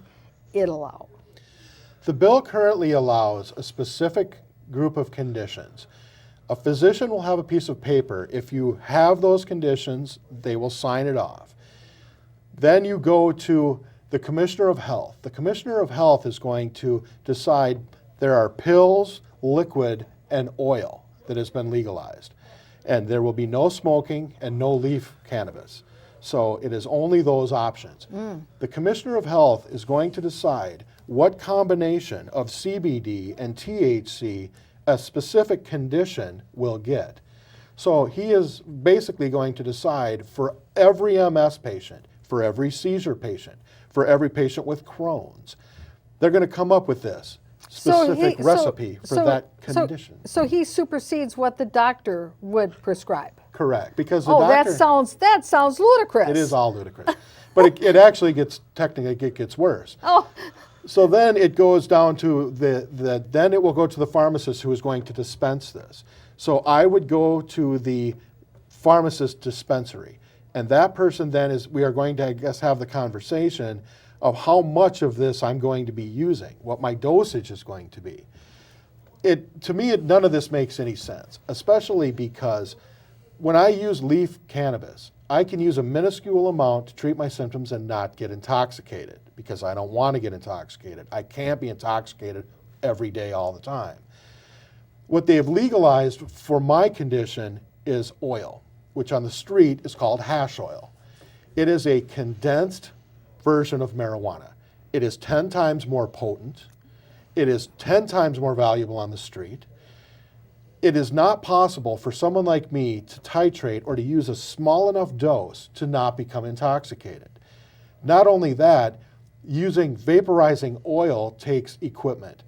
it allow. The bill currently allows a specific group of conditions. A physician will have a piece of paper. If you have those conditions, they will sign it off. Then you go to the Commissioner of Health. The Commissioner of Health is going to decide there are pills, liquid, and oil that has been legalized. And there will be no smoking and no leaf cannabis. So it is only those options. The Commissioner of Health is going to decide what combination of CBD and THC a specific condition will get. So he is basically going to decide for every MS patient, for every seizure patient, for every patient with Crohn's. They're going to come up with this specific recipe for that condition. So he supersedes what the doctor would prescribe. Correct, because the doctor... that sounds ludicrous. It is all ludicrous. But it actually gets, technically, it gets worse. Oh. So then it goes down to then it will go to the pharmacist who is going to dispense this. So I would go to the pharmacist dispensary, and that person then we are going to, I guess, have the conversation of how much of this I'm going to be using, what my dosage is going to be. To me, none of this makes any sense, especially because when I use leaf cannabis, I can use a minuscule amount to treat my symptoms and not get intoxicated because I don't want to get intoxicated. I can't be intoxicated every day all the time. What they have legalized for my condition is oil, which on the street is called hash oil. It is a condensed version of marijuana. It is 10 times more potent. It is 10 times more valuable on the street. It is not possible for someone like me to titrate or to use a small enough dose to not become intoxicated. Not only that, using vaporizing oil takes equipment.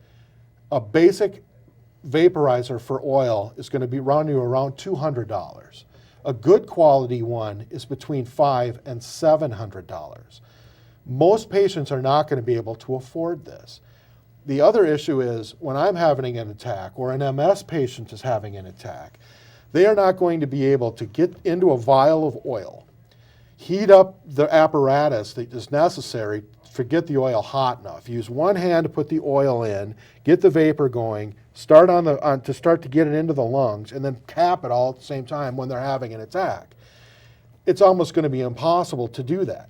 A basic vaporizer for oil is going to be around $200. A good quality one is between $500 and $700. Most patients are not going to be able to afford this. The other issue is when I'm having an attack or an MS patient is having an attack, they are not going to be able to get into a vial of oil, heat up the apparatus that is necessary to get the oil hot enough. Use one hand to put the oil in, get the vapor going, start to get it into the lungs, and then cap it all at the same time when they're having an attack. It's almost going to be impossible to do that.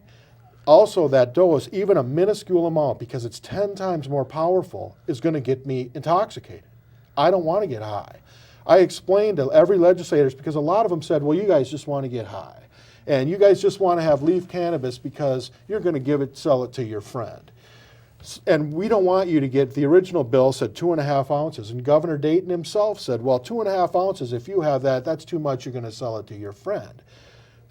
Also, that dose, even a minuscule amount, because it's 10 times more powerful, is going to get me intoxicated. I don't want to get high. I explained to every legislator, because a lot of them said, well, you guys just want to get high. And you guys just want to have leaf cannabis because you're going to sell it to your friend. And we don't want you to get, the original bill said 2.5 ounces. And Governor Dayton himself said, well, 2.5 ounces, if you have that, that's too much, you're going to sell it to your friend.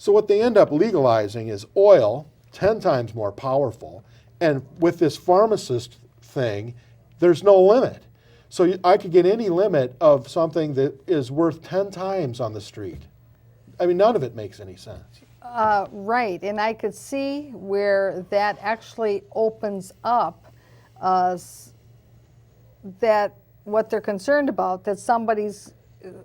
So what they end up legalizing is oil, 10 times more powerful, and with this pharmacist thing, there's no limit. So I could get any limit of something that is worth 10 times on the street. I mean, none of it makes any sense. Right, and I could see where that actually opens up that what they're concerned about, that somebody's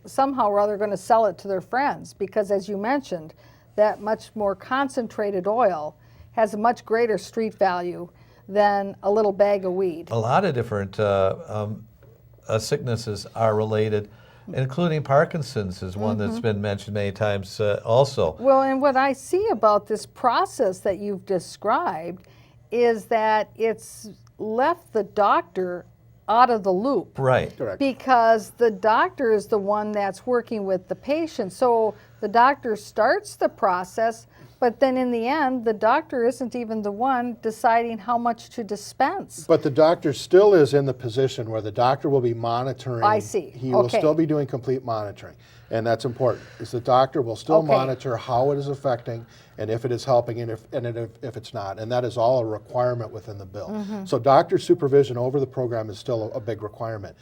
somehow or other going to sell it to their friends, because as you mentioned, that much more concentrated oil has a much greater street value than a little bag of weed. A lot of different sicknesses are related, including Parkinson's is one that's been mentioned many times also. Well, and what I see about this process that you've described is that it's left the doctor out of the loop. Right. Correct. Because the doctor is the one that's working with the patient. So the doctor starts the process, but then in the end, the doctor isn't even the one deciding how much to dispense. But the doctor still is in the position where the doctor will be monitoring. I see. He will Okay. still be doing complete monitoring. And that's important, is the doctor will still Okay. monitor how it is affecting and if it is helping and if it's not. And that is all a requirement within the bill. So doctor supervision over the program is still a big requirement.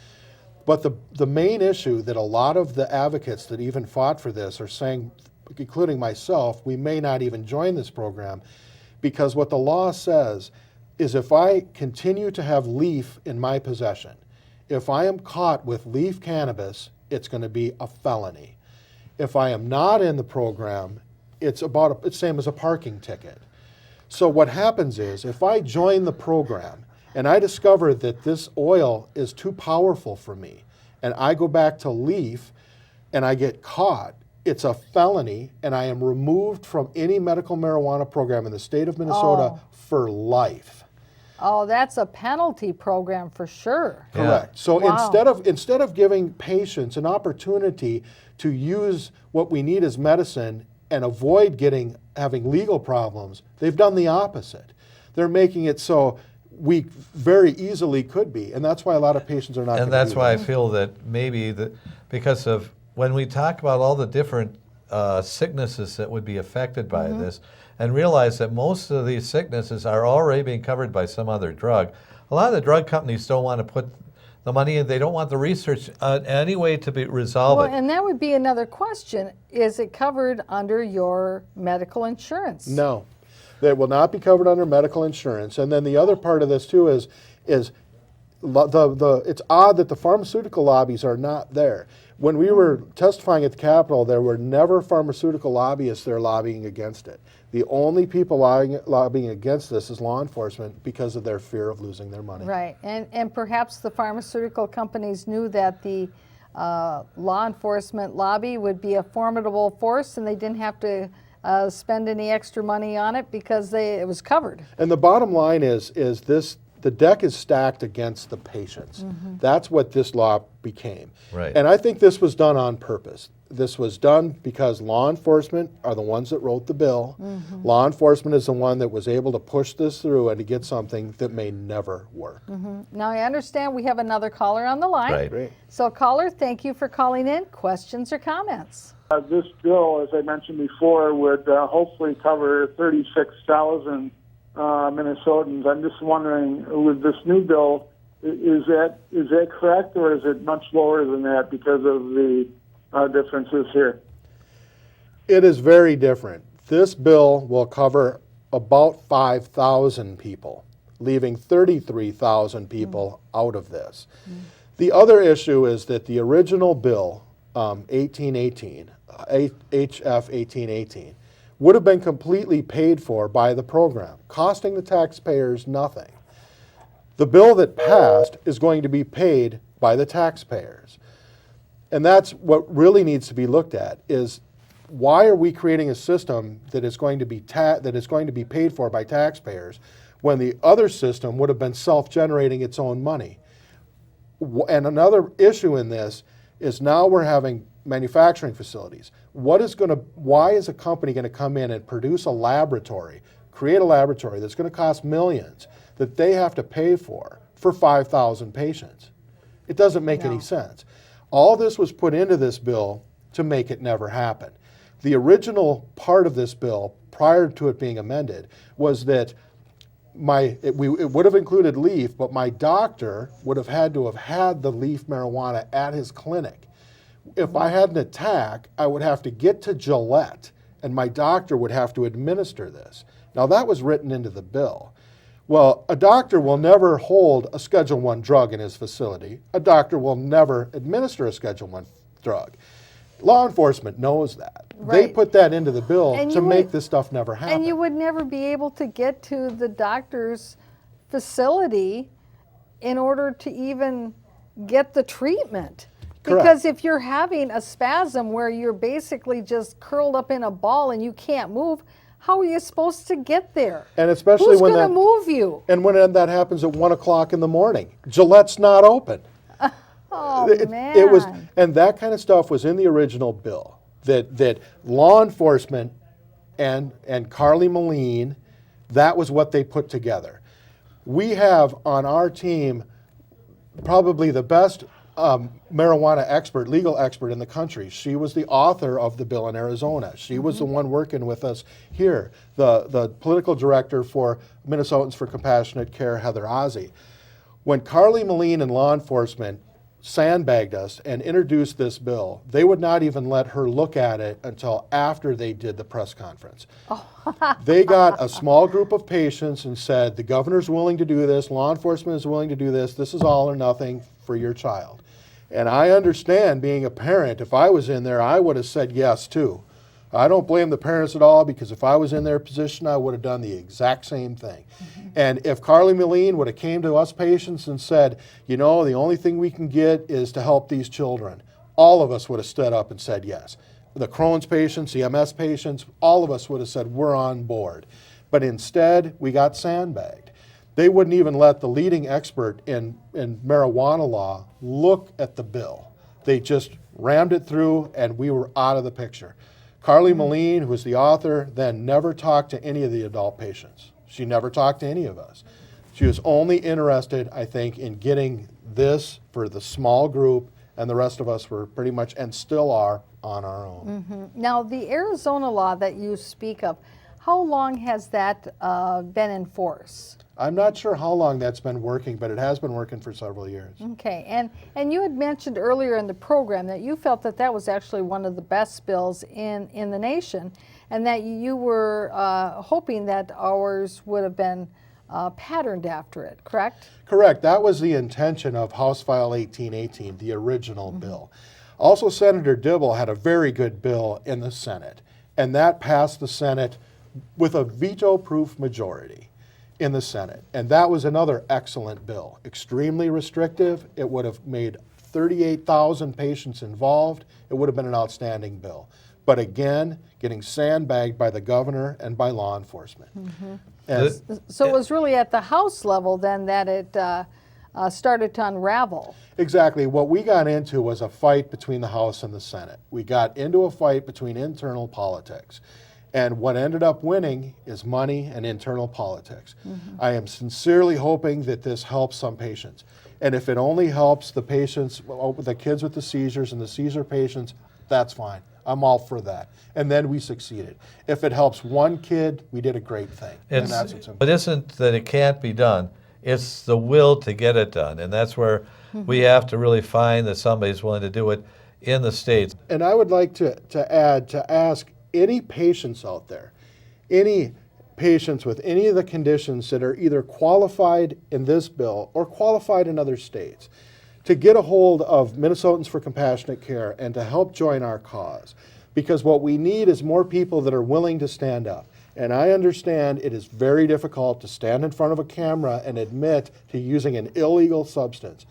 But the main issue that a lot of the advocates that even fought for this are saying, including myself, we may not even join this program, because what the law says is if I continue to have leaf in my possession, if I am caught with leaf cannabis, it's going to be a felony. If I am not in the program, it's the same as a parking ticket. So what happens is, if I join the program and I discover that this oil is too powerful for me, and I go back to leaf and I get caught, it's a felony, and I am removed from any medical marijuana program in the state of Minnesota for life. Oh, that's a penalty program for sure. Correct. So Wow. instead of giving patients an opportunity to use what we need as medicine and avoid having legal problems, they've done the opposite. They're making it so we very easily could be, and that's why a lot of patients are not. And that's why I feel that maybe because of when we talk about all the different sicknesses that would be affected by this, and realize that most of these sicknesses are already being covered by some other drug, a lot of the drug companies don't want to put the money in, they don't want the research any way to resolve Well, it. and that would be another question. Is it covered under your medical insurance? No, they will not be covered under medical insurance. And then the other part of this too is it's odd that the pharmaceutical lobbies are not there. When we were testifying at the Capitol, there were never pharmaceutical lobbyists there lobbying against it. The only people lobbying against this is law enforcement because of their fear of losing their money. Right, and perhaps the pharmaceutical companies knew that the law enforcement lobby would be a formidable force, and they didn't have to spend any extra money on it because it was covered. And the bottom line is this: the deck is stacked against the patients. That's what this law became. Right. And I think this was done on purpose. This was done because law enforcement are the ones that wrote the bill. Law enforcement is the one that was able to push this through and to get something that may never work. Now, I understand we have another caller on the line. Right. Great. So, caller, thank you for calling in. Questions or comments? This bill, as I mentioned before, would hopefully cover 36,000 Minnesotans. I'm just wondering, with this new bill, is that correct, or is it much lower than that because of the differences here? It is very different. This bill will cover about 5,000 people, leaving 33,000 people out of this. The other issue is that the original bill, 1818, HF 1818, would have been completely paid for by the program, costing the taxpayers nothing. The bill that passed is going to be paid by the taxpayers. And that's what really needs to be looked at, is why are we creating a system that is going to be paid for by taxpayers when the other system would have been self-generating its own money? And another issue in this is now we're having manufacturing facilities. Why is a company going to come in and produce a laboratory, create a laboratory that's going to cost millions that they have to pay for 5,000 patients? It doesn't make any sense. All this was put into this bill to make it never happen. The original part of this bill, prior to it being amended, was that it would have included leaf, but my doctor would have had to have had the leaf marijuana at his clinic. If I had an attack, I would have to get to Gillette, and my doctor would have to administer this. Now, that was written into the bill. Well, a doctor will never hold a Schedule I drug in his facility. A doctor will never administer a Schedule I drug. Law enforcement knows that. They Right. put that into the bill And to you make would- this stuff never happen. And you would never be able to get to the doctor's facility in order to even get the treatment. Correct. Because if you're having a spasm where you're basically just curled up in a ball and you can't move, how are you supposed to get there? And especially Who's when going to that move you? and when that happens at 1 o'clock in the morning, Gillette's not open. Oh, man. It was, and that kind of stuff was in the original bill. That law enforcement and Carly Moline, that was what they put together. We have on our team probably the best marijuana expert, legal expert in the country. She was the author of the bill in Arizona. She was the one working with us here. The political director for Minnesotans for Compassionate Care, Heather Ozzie. When Carly Moline and law enforcement sandbagged us and introduced this bill, they would not even let her look at it until after they did the press conference. They got a small group of patients and said, the governor's willing to do this, law enforcement is willing to do this is all or nothing for your child. And I understand, being a parent, if I was in there, I would have said yes too. I don't blame the parents at all, because if I was in their position, I would have done the exact same thing. And if Carly Moline would have came to us patients and said, you know, the only thing we can get is to help these children, all of us would have stood up and said yes. The Crohn's patients, the MS patients, all of us would have said we're on board. But instead, we got sandbagged. They wouldn't even let the leading expert in marijuana law look at the bill. They just rammed it through, and we were out of the picture. Carly Moline, who was the author, then never talked to any of the adult patients. She never talked to any of us. She was only interested, I think, in getting this for the small group, and the rest of us were pretty much, and still are, on our own. Now, the Arizona law that you speak of, how long has that been in force? I'm not sure how long that's been working, but it has been working for several years. Okay, and you had mentioned earlier in the program that you felt that that was actually one of the best bills in the nation, and that you were hoping that ours would have been patterned after it, correct? Correct. That was the intention of House File 1818, the original bill. Also, Senator Dibble had a very good bill in the Senate, and that passed the Senate with a veto-proof majority in the Senate. And that was another excellent bill, extremely restrictive. It would have made 38,000 patients involved. It would have been an outstanding bill. But again, getting sandbagged by the governor and by law enforcement. And So it was really at the House level then that it started to unravel. exactly. What we got into was a fight between the House and the Senate. We got into a fight between internal politics. And what ended up winning is money and internal politics. I am sincerely hoping that this helps some patients. And if it only helps the patients, the kids with the seizures and the seizure patients, that's fine. I'm all for that. And then we succeeded. If it helps one kid, we did a great thing. And that's what's important. It isn't that it can't be done. It's the will to get it done. And that's where we have to really find that somebody's willing to do it in the states. And I would like to ask any patients out there, any patients with any of the conditions that are either qualified in this bill or qualified in other states, to get a hold of Minnesotans for Compassionate Care and to help join our cause. Because what we need is more people that are willing to stand up. And I understand it is very difficult to stand in front of a camera and admit to using an illegal substance.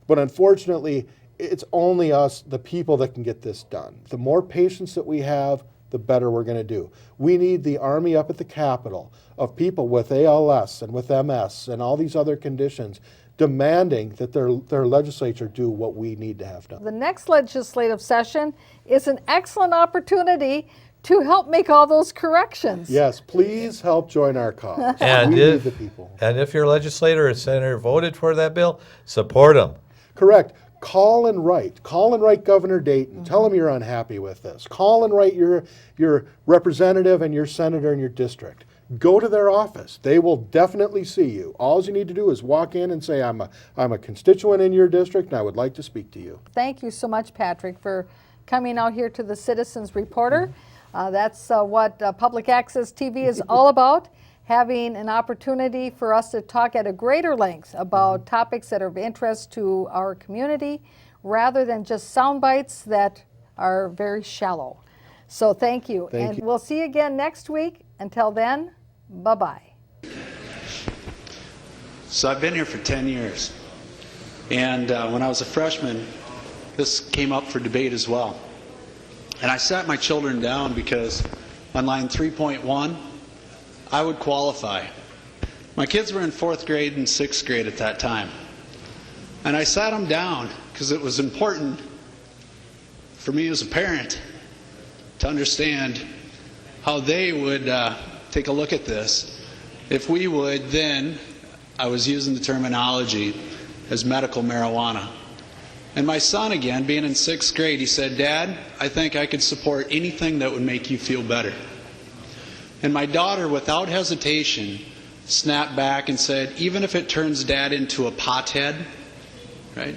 But unfortunately, it's only us, the people, that can get this done. The more patients that we have, the better we're going to do. We need the army up at the Capitol of people with ALS and with MS and all these other conditions demanding that their legislature do what we need to have done. The next legislative session is an excellent opportunity to help make all those corrections. Yes, please help join our cause. And we if, need the people. and if your legislator or senator voted for that bill, support them. Correct. call and write. Call and write Governor Dayton. Tell him you're unhappy with this. Call and write your representative and your senator in your district. Go to their office. They will definitely see you. All you need to do is walk in and say, I'm a constituent in your district and I would like to speak to you. Thank you so much, Patrick, for coming out here to the Citizens Reporter. That's what Public Access TV is all about, having an opportunity for us to talk at a greater length about topics that are of interest to our community, rather than just sound bites that are very shallow. So thank you. Thank you. We'll see you again next week. Until then, bye-bye. So I've been here for 10 years. And when I was a freshman, this came up for debate as well. And I sat my children down because on line 3.1, I would qualify. My kids were in 4th grade and 6th grade at that time. And I sat them down because it was important for me as a parent to understand how they would take a look at this if we would then, I was using the terminology as medical marijuana. And my son, again, being in 6th grade, he said, "Dad, I think I could support anything that would make you feel better." And my daughter, without hesitation, snapped back and said, "Even if it turns Dad into a pothead," right?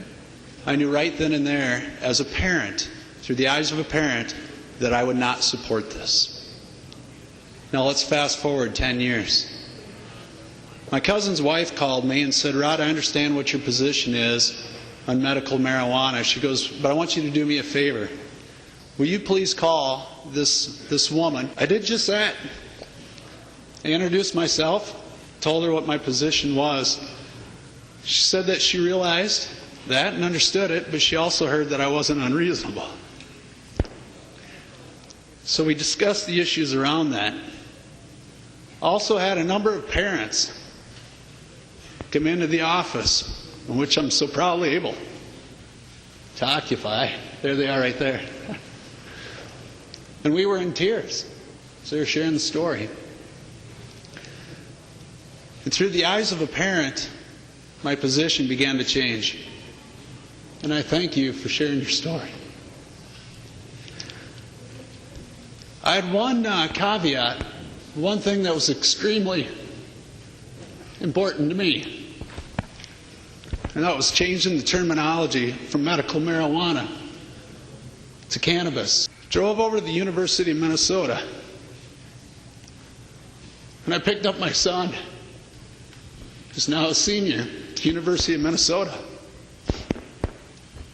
I knew right then and there, as a parent, through the eyes of a parent, that I would not support this. Now let's fast forward 10 years. My cousin's wife called me and said, "Rod, I understand what your position is on medical marijuana." She goes, "But I want you to do me a favor. Will you please call this woman?" I did just that. I introduced myself, told her what my position was. She said that she realized that and understood it, but she also heard that I wasn't unreasonable. So we discussed the issues around that. Also had a number of parents come into the office, in which I'm so proudly able to occupy. There they are right there. And we were in tears. So they were sharing the story. And through the eyes of a parent, my position began to change. And I thank you for sharing your story. I had one caveat, one thing that was extremely important to me. And that was changing the terminology from medical marijuana to cannabis. Drove over to the University of Minnesota. And I picked up my son, who's now a senior at the University of Minnesota.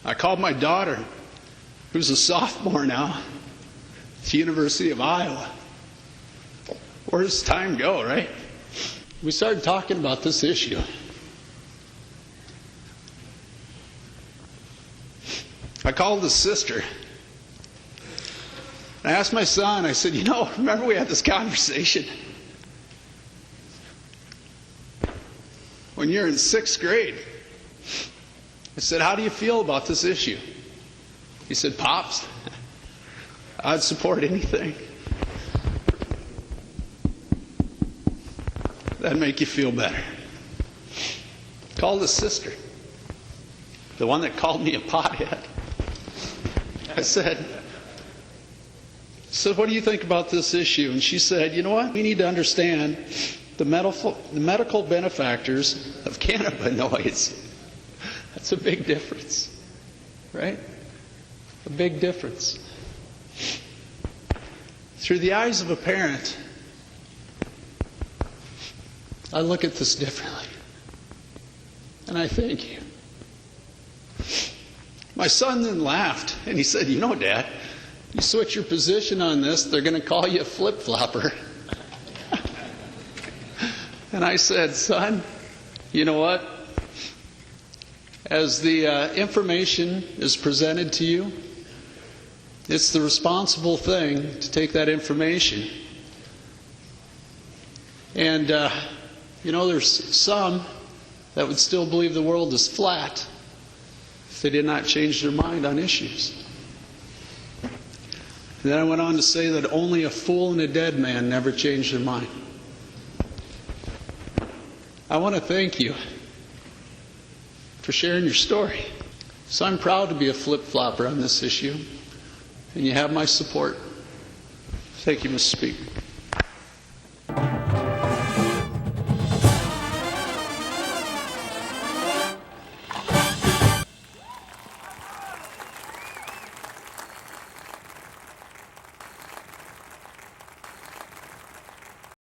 I called my daughter, who's a sophomore now, at the University of Iowa. Where does time go, right? We started talking about this issue. I called his sister. I asked my son, I said, remember we had this conversation when you're in 6th grade. I said, how do you feel about this issue? He said, Pops, I'd support anything that'd make you feel better. Called his sister, the one that called me a pothead. I said, what do you think about this issue? And she said, you know what? We need to understand the medical benefactors of cannabinoids. That's a big difference, right? A big difference. Through the eyes of a parent, I look at this differently. And I thank you. My son then laughed, and he said, Dad, you switch your position on this, they're going to call you a flip-flopper. And I said, son, you know what? As the information is presented to you, it's the responsible thing to take that information. And, there's some that would still believe the world is flat if they did not change their mind on issues. And then I went on to say that only a fool and a dead man never change their mind. I want to thank you for sharing your story. So I'm proud to be a flip-flopper on this issue, and you have my support. Thank you, Mr. Speaker.